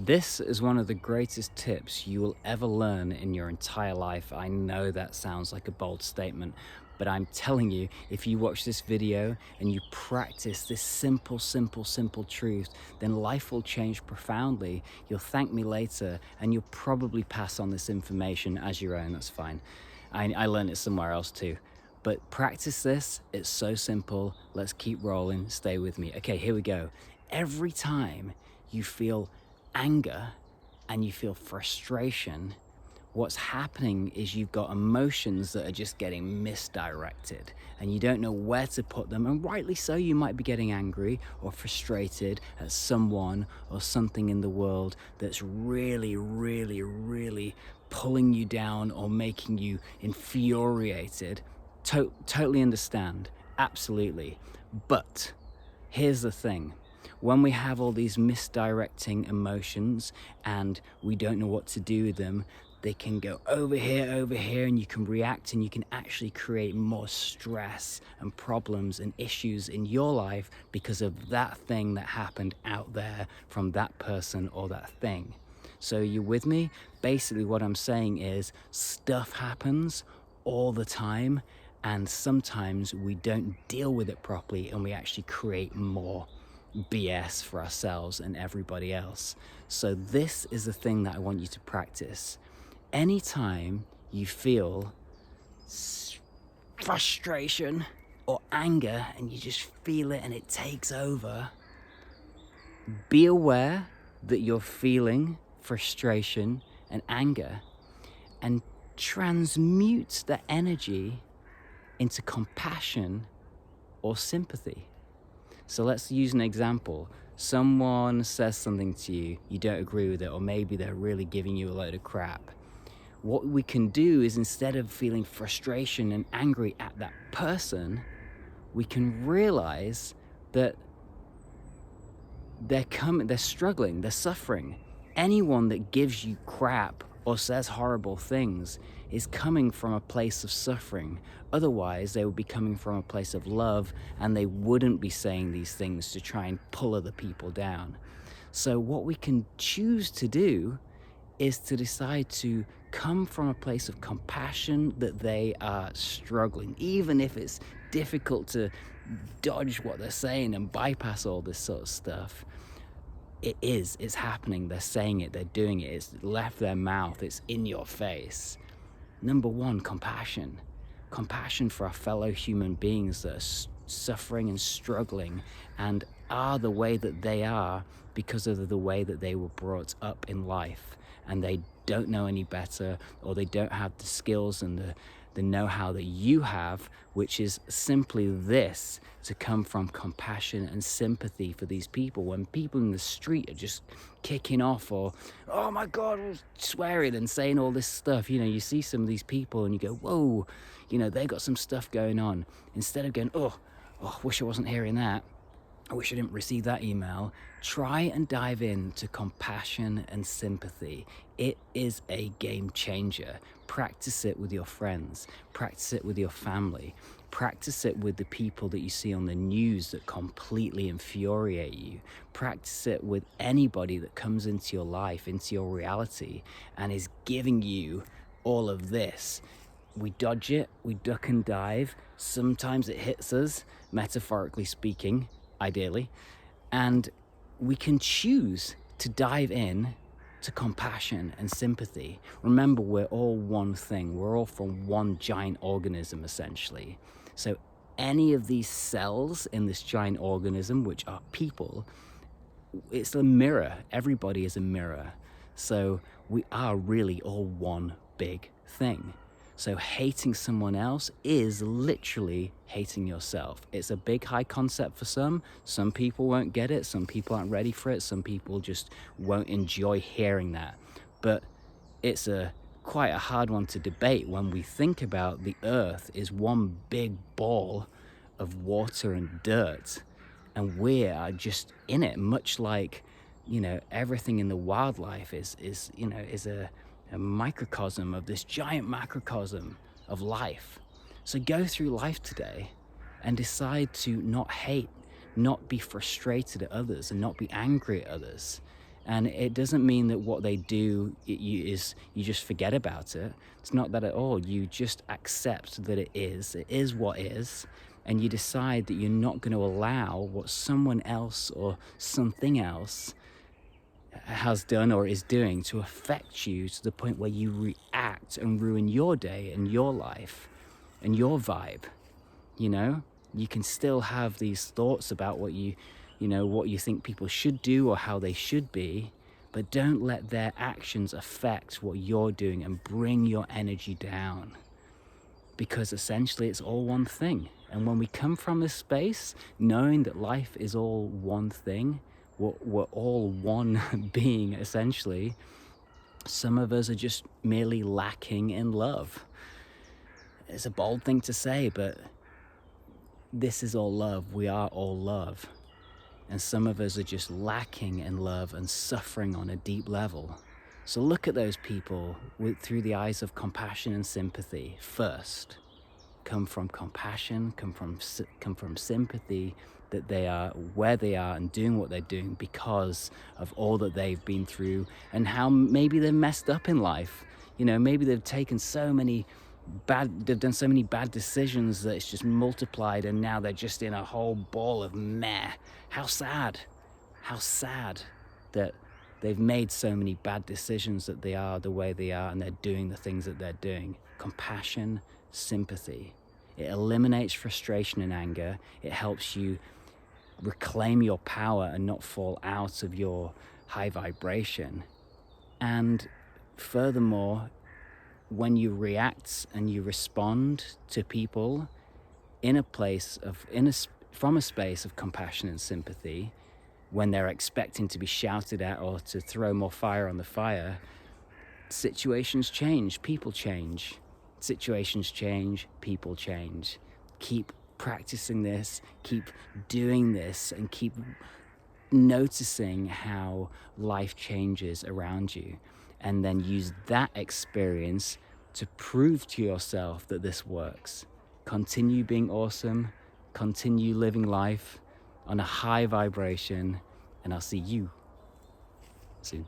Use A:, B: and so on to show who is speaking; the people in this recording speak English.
A: This is one of the greatest tips you will ever learn in your entire life. I know that sounds like a bold statement, but I'm telling you, if you watch this video and you practice this simple truth, then life will change profoundly. You'll thank me later, and you'll probably pass on this information as your own. That's fine. I learned it somewhere else too. But practice this. It's so simple. Let's keep rolling. Stay with me. Okay, here we go. Every time you feel anger and you feel frustration, what's happening is you've got emotions that are just getting misdirected and you don't know where to put them. And rightly so, you might be getting angry or frustrated at someone or something in the world that's really pulling you down or making you infuriated. Totally understand. Absolutely. But here's the thing. When we have all these misdirecting emotions and we don't know what to do with them, they can go over here, and you can react and you can actually create more stress and problems and issues in your life because of that thing that happened out there from that person or that thing. So you with me? Basically what I'm saying is stuff happens all the time, and sometimes we don't deal with it properly and we actually create more BS for ourselves and everybody else. So this is the thing that I want you to practice. Anytime you feel frustration or anger and you just feel it and it takes over, be aware that you're feeling frustration and anger and transmute that energy into compassion or sympathy. So let's use an example. Someone says something to you, you don't agree with it, or maybe they're really giving you a load of crap. What we can do is, instead of feeling frustration and angry at that person, we can realize that they're struggling, they're suffering. Anyone that gives you crap or says horrible things is coming from a place of suffering. Otherwise, they would be coming from a place of love, and they wouldn't be saying these things to try and pull other people down. So what we can choose to do is to decide to come from a place of compassion that they are struggling, even if it's difficult to dodge what they're saying and bypass all this sort of stuff. It's happening. They're saying it, they're doing it, it's left their mouth, it's in your face. Number one, compassion. Compassion for our fellow human beings that are suffering and struggling and are the way that they are because of the way that they were brought up in life, and they don't know any better, or they don't have the skills and the know-how that you have, which is simply this: to come from compassion and sympathy for these people. When people in the street are just kicking off or, oh my God, swearing and saying all this stuff, you see some of these people and you go, whoa, they got some stuff going on. Instead of going, oh, wish I wasn't hearing that, I wish I didn't receive that email, try and dive into compassion and sympathy. It is a game changer. Practice it with your friends. Practice it with your family. Practice it with the people that you see on the news that completely infuriate you. Practice it with anybody that comes into your life, into your reality, and is giving you all of this. We dodge it, we duck and dive. Sometimes it hits us, metaphorically speaking, ideally, and we can choose to dive in to compassion and sympathy. Remember, we're all one thing. We're all from one giant organism, essentially. So any of these cells in this giant organism, which are people, it's a mirror. Everybody is a mirror. So we are really all one big thing. So hating someone else is literally hating yourself. It's a big, high concept for some. Some people won't get it. Some people aren't ready for it. Some people just won't enjoy hearing that. But it's quite a hard one to debate when we think about the earth is one big ball of water and dirt, and we are just in it, much like, everything in the wildlife is a microcosm of this giant macrocosm of life. So go through life today and decide to not hate, not be frustrated at others, and not be angry at others, And it doesn't mean that what they do is you just forget about it. It's not that at all. You just accept that it is what is, and you decide that you're not going to allow what someone else or something else has done or is doing to affect you to the point where you react and ruin your day and your life and your vibe. You know, you can still have these thoughts about what you think people should do or how they should be, but don't let their actions affect what you're doing and bring your energy down, because essentially it's all one thing. And when we come from this space, knowing that life is all one thing, we're all one being essentially, some of us are just merely lacking in love. It's a bold thing to say, but this is all love. We are all love. And some of us are just lacking in love and suffering on a deep level. So look at those people through the eyes of compassion and sympathy first. Come from compassion, come from sympathy, that they are where they are and doing what they're doing because of all that they've been through and how maybe they've messed up in life. You know, maybe they've done so many bad decisions that it's just multiplied, and now they're just in a whole ball of meh. How sad that they've made so many bad decisions, that they are the way they are and they're doing the things that they're doing. Compassion, sympathy. It eliminates frustration and anger. It helps you reclaim your power and not fall out of your high vibration. And furthermore, when you react and you respond to people from a space of compassion and sympathy, when they're expecting to be shouted at or to throw more fire on the fire, situations change, people change. Situations change, people change. Keep practicing this, keep doing this, and keep noticing how life changes around you. And then use that experience to prove to yourself that this works. Continue being awesome, continue living life on a high vibration, and I'll see you soon.